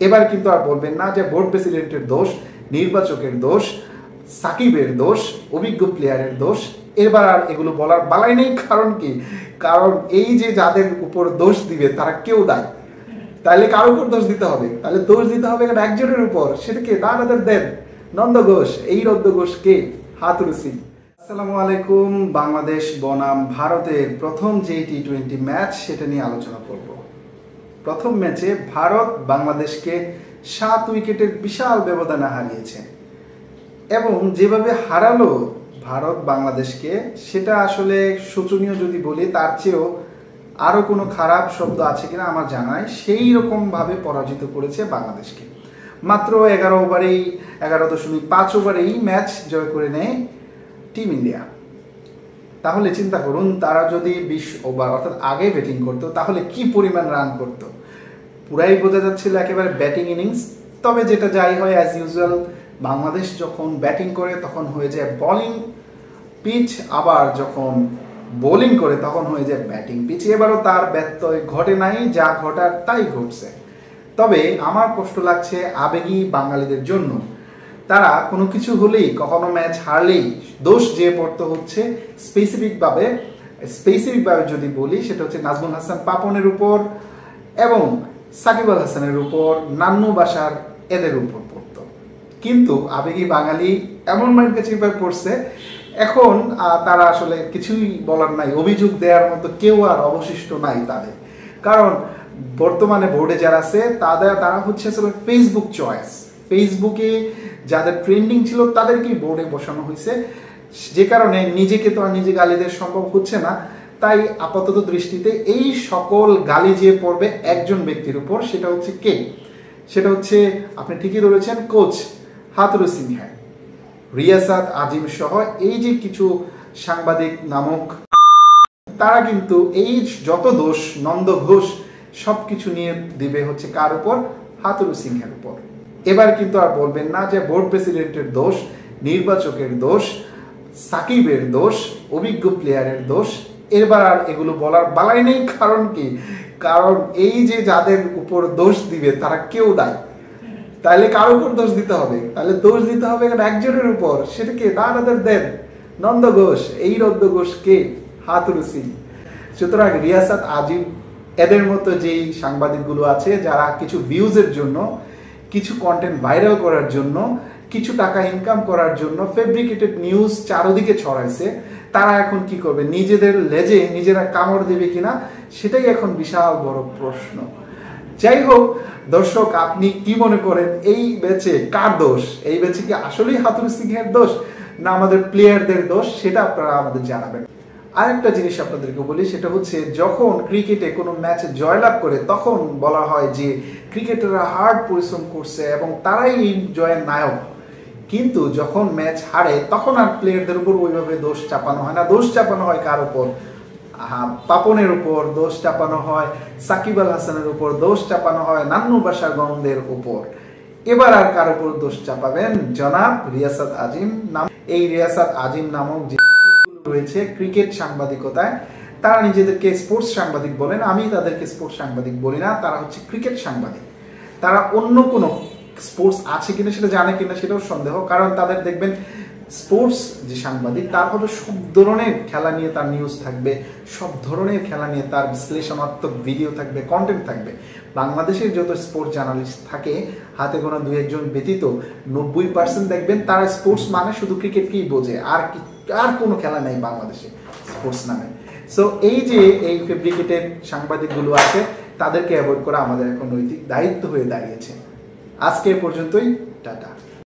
এবার কিন্তু আর বলবেন না যে বোর্ড প্রেসিডেন্টের দোষ, নির্বাচকের দোষ, সাকিবের দোষ, অভিজ্ঞ প্লেয়ারের দোষ। এবার আর এগুলো বলার বালাই নেই। কারণ কি? কারণ এই যে যাদের উপর দোষ দিবে তারা কেউ নাই। তাহলে কার উপর দোষ দিতে হবে? তাহলে দোষ দিতে হবে একজনের উপর, সেটাকে দাঁড়াদের দেন নন্দ ঘোষ। এই নন্দ ঘোষ কে? হাতুড়ু সিং। আসসালামু আলাইকুম। বাংলাদেশ বনাম ভারতের প্রথম যে টি-20 ম্যাচ, সেটা নিয়ে আলোচনা করব। প্রথম ম্যাচে ভারত বাংলাদেশকে 7 উইকেটের বিশাল ব্যবধানে হারিয়েছে এবং যেভাবে হারালো ভারত বাংলাদেশকে, সেটা আসলে শোচনীয় যদি বলি, তার চেয়েও আরো কোনো খারাপ শব্দ আছে কিনা আমার জানা নাই। সেই রকম ভাবে পরাজিত করেছে বাংলাদেশকে। মাত্র 11 ওভারেই 11.5 ওভারেই ম্যাচ জয় করে নেয় টিম ইন্ডিয়া। তাহলে চিন্তা করুন, তারা যদি 20 ওভার অর্থাৎ আগে ব্যাটিং করতো তাহলে কি পরিমাণ রান করতো। পুরাই বোঝা যাচ্ছিল একেবারে ব্যাটিং ইনিংস। তবে যেটা যাই হয়, অ্যাজ ইউজুয়াল বাংলাদেশ যখন ব্যাটিং করে তখন হয়ে যায় বোলিং পিচ, আবার যখন বোলিং করে তখন হয়ে যায় ব্যাটিং পিচ। এবারও তার ব্যত্যয় ঘটে নাই, যা ঘটার তাই ঘটছে। তবে আমার কষ্ট লাগছে আবেগী বাঙালিদের জন্য। তারা কোনো কিছু হলেই, কখনো ম্যাচ হারলেই দোষ যে পড়তে হচ্ছে স্পেসিফিকভাবে যদি বলি, সেটা হচ্ছে নাজমুল হাসান পাপনের উপর এবং সাকিব আল হাসানের উপর, নান্নু বাসার এদের উপর পড়তো। কিন্তু আবেগী বাঙালি এমন মাইন্ড কাছে পড়ছে, এখন তারা আসলে কিছুই বলার নাই। অভিযোগ দেওয়ার মতো কেউ আর অবশিষ্ট নাই তাদের। কারণ বর্তমানে বোর্ডে যারা আছে তারা হচ্ছে আসলে ফেসবুক চয়েস। ফেসবুকে যাদের ট্রেন্ডিং ছিল তাদেরকেই বোর্ডে বসানো হয়েছে, যে কারণে নিজেকে তো আর নিজে গালি দেওয়া সম্ভব হচ্ছে না। তাই আপাতত দৃষ্টিতে এই সকল গালি যে পড়বে একজন ব্যক্তির উপর, সেটা হচ্ছে কে? সেটা হচ্ছে, আপনি ঠিকই ধরেছেন, কোচ হাতুড়ু সিং। রিয়াসাত আজিম সহ এই যে কিছু সাংবাদিক নামক, তারা কিন্তু এই যত দোষ নন্দ ঘোষ সবকিছু নিয়ে দিবে হচ্ছে কার উপর? হাতুড়ু সিং এর উপর। এবার কিন্তু আর বলবেন না যে বোর্ড প্রেসিডেন্টের দোষ, নির্বাচকের দোষ, সাকিবের দোষ, অভিজ্ঞ প্লেয়ারের দোষ। এবার আর এগুলো বলার বালাই নেই। কারণ কি? কারণ এই যে যাদের উপর দোষ দিবে তারা কেউ নাই। তাহলে কার উপর দোষ দিতে হবে? তাহলে দোষ দিতে হবে একজনের উপর, সেটাকে দাঁড়াদের দেন নন্দ ঘোষ। এই নন্দ ঘোষ কে? হাতুড়ু সিং। সুতরাং রিয়াসাত আজিম এদের মতো যেই সাংবাদিকগুলো আছে, যারা কিছু ভিউজের জন্য, কিছু কন্টেন্ট ভাইরাল করার জন্য, কিছু টাকা ইনকাম করার জন্য ফেব্রিকেটেড নিউজ চারদিকে ছড়াইছে, তারা এখন কি করবে? নিজেদের লেজে নিজেরা কামড় দেবে কিনা, সেটাই এখন বিশাল বড় প্রশ্ন। যাই হোক দর্শক, আপনি কি মনে করেন এই ম্যাচে কার দোষ? এই ম্যাচে কি আসলেই হাতুড়ু সিং এর দোষ, না আমাদের প্লেয়ারদের দোষ? সেটা আপনারা আমাদের জানাবেন। আরেকটা জিনিস আপনাদেরকে বলি, সেটা হচ্ছে যখন ক্রিকেটে কোনো ম্যাচ জয়লাভ করে তখন বলা হয় যে ক্রিকেটাররা হার্ড পরিশ্রম করছে এবং তারাই এই জয়ের নায়ক। কিন্তু যখন ম্যাচ হারে তখন আর প্লেয়ারদের উপর ওইভাবে দোষ চাপানো হয় না। দোষ চাপানো হয় কার উপর? পাপনের উপর দোষ চাপানো হয়, সাকিব আল হাসানের উপর দোষ চাপানো হয়, নান্নু বাসার গণদের উপর। এবার আর কার উপর দোষ চাপাবেন? জনাব রিয়াসাত আজিম নাম। এই রিয়াসাত আজিম নামক যে রয়েছে ক্রিকেট সাংবাদিকতায়, তারা নিজেদেরকে স্পোর্টস সাংবাদিক বলেন। আমি তাদেরকে স্পোর্টস সাংবাদিক বলি না, তারা হচ্ছে ক্রিকেট সাংবাদিক। তারা অন্য কোনো স্পোর্টস আছে কিনা সেটা জানে কিনা সেটাও সন্দেহ। কারণ তাদের দেখবেন স্পোর্টস যে সাংবাদিক, তার হবে সব ধরনের খেলা নিয়ে তার নিউজ থাকবে, সব ধরনের খেলা নিয়ে তার বিশ্লেষণাত্মক ভিডিও থাকবে, কন্টেন্ট থাকবে। বাংলাদেশের যত স্পোর্টস জার্নালিস্ট থাকে, হাতে গোনা 2-1 ব্যতীত 90% দেখবেন তারা স্পোর্টস মানে শুধু ক্রিকেটকেই বোঝে, আর কোনো খেলা নেই বাংলাদেশে স্পোর্টস নামে। সো এই যে এই ফেব্রিকেটেড সাংবাদিকগুলো আছে, তাদেরকে অ্যাভয়েড করা আমাদের এখন নৈতিক দায়িত্ব হয়ে দাঁড়িয়েছে। আজকে পর্যন্তই, টাটা।